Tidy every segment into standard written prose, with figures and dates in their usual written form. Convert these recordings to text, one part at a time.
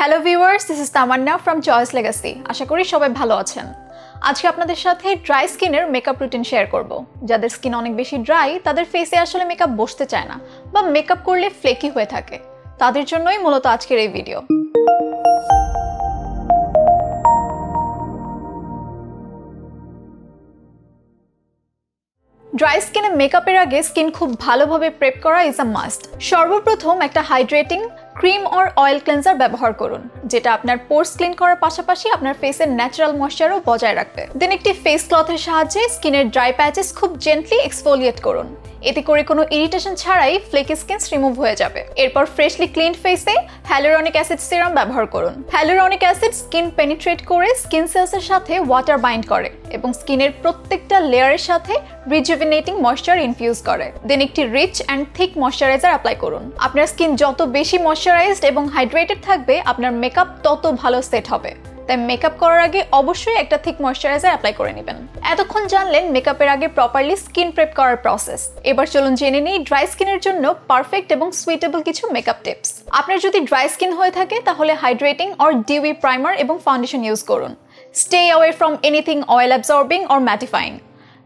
Hello viewers, this is Tamanna from Choice Legacy. আশা করি সবাই ভালো আছেন। আজকে আপনাদের সাথে ড্রাই স্কিনের মেকআপ রুটিন শেয়ার করব। যাদের স্কিন অনেক বেশি ড্রাই, তাদের ফেসে আসলে মেকআপ বসতে চায় না বা মেকআপ করলে ফ্লেকি হয়ে থাকে, তাদের জন্যই মূলত আজকের এই ভিডিও। ড্রাই স্কিনে মেকআপের আগে স্কিন খুব ভালোভাবে প্রেপ করা ইজ আ মাস্ট। সর্বপ্রথম একটা hydrating cream or oil cleanser ব্যবহার করুন, যেটা আপনার পোর্স ক্লিন করার পাশাপাশি আপনার ফেসের ন্যাচারাল ময়েশ্চারও বজায় রাখবে। দেন একটি ফেস ক্লথের সাহায্যে স্কিনের ড্রাই প্যাচেস খুব জেন্টলি এক্সফোলিয়েট করুন। এতে করে কোনো ইরিটেশন ছাড়াই ফ্লেকি স্কিন রিমুভ হয়ে যাবে। এরপর ফ্রেশলি ক্লিন ফেসে হ্যালুরনিক অ্যাসিড সিরাম ব্যবহার করুন। হ্যালুরনিক অ্যাসিড স্কিন পেনিট্রেট করে স্কিন সেলসের সাথে ওয়াটার বাইন্ড করে এবং স্কিনের প্রত্যেকটা লেয়ারের সাথে রিজুভিনেটিং ময়েশ্চার ইনফিউজ করে। দেন একটি rich and thick moisturizer apply করুন। আপনার স্কিন যত বেশি ময়েশ্চারাইজড এবং হাইড্রেটেড থাকবে, আপনার মেকআপ তত ভালো সেট হবে। তাই মেকআপ করার আগে অবশ্যই একটা থিক ময়েশ্চারাইজার অ্যাপ্লাই করে নেবেন। এতক্ষণ জানলেন মেকআপের আগে প্রপারলি স্কিন প্রেপ করার প্রসেস। এবার চলুন জেনে নিই ড্রাই স্কিনের জন্য পারফেক্ট এবং সুইটেবল কিছু মেকআপ টিপস। আপনার যদি ড্রাই স্কিন হয়ে থাকে তাহলে হাইড্রেটিং অর ডিউই প্রাইমার এবং ফাউন্ডেশন ইউজ করুন। Stay away from anything oil absorbing or mattifying.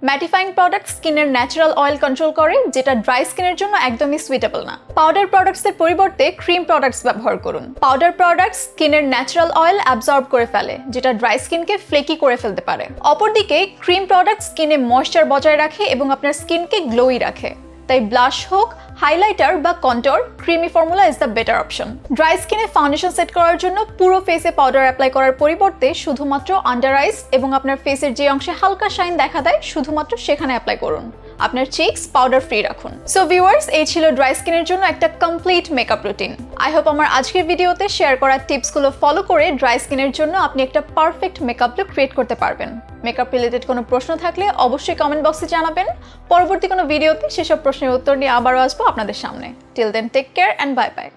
Mattifying product স্কিনের ন্যাচারাল অয়েল কন্ট্রোল করে, যেটা ড্রাই স্কিনের জন্য একদমই সুইটেবল না। পাউডার প্রোডাক্টসের পরিবর্তে ক্রিম প্রোডাক্টস ব্যবহার করুন। পাউডার প্রোডাক্টস স্কিনের ন্যাচারাল অয়েল অ্যাবজর্ব করে ফেলে, যেটা ড্রাই স্কিনকে ফ্লেকি করে ফেলতে পারে। অপরদিকে ক্রিম প্রোডাক্ট স্কিনে ময়েশ্চার বজায় রাখে এবং আপনার স্কিনকে গ্লোই রাখে। তাই ব্লাশ হোক, হাইলাইটার বা contour, creamy formula is the better option. Dry স্কিনে ফাউন্ডেশন সেট করার জন্য পুরো ফেসে পাউডার অ্যাপ্লাই করার পরিবর্তে শুধুমাত্র আন্ডার আইস এবং আপনার ফেসের যে অংশে হালকা শাইন দেখা দেয় শুধুমাত্র সেখানে অ্যাপ্লাই করুন। আপনার চিকস পাউডার ফ্রি রাখুন। সো ভিউয়ার্স, এই ছিল ড্রাই স্কিনের জন্য একটা complete makeup routine. I hope আমার আজকের ভিডিওতে শেয়ার করা টিপসগুলো ফলো করে ড্রাই স্কিনের জন্য আপনি একটা পারফেক্ট মেকআপ লুক ক্রিয়েট করতে পারবেন। মেকআপ রিলেটেড কোনো প্রশ্ন থাকলে অবশ্যই কমেন্ট বক্সে জানাবেন। পরবর্তী কোনো ভিডিওতে সেসব প্রশ্নের উত্তর নিয়ে আবারও আসবো আপনাদের সামনে। Till then, take care and bye by.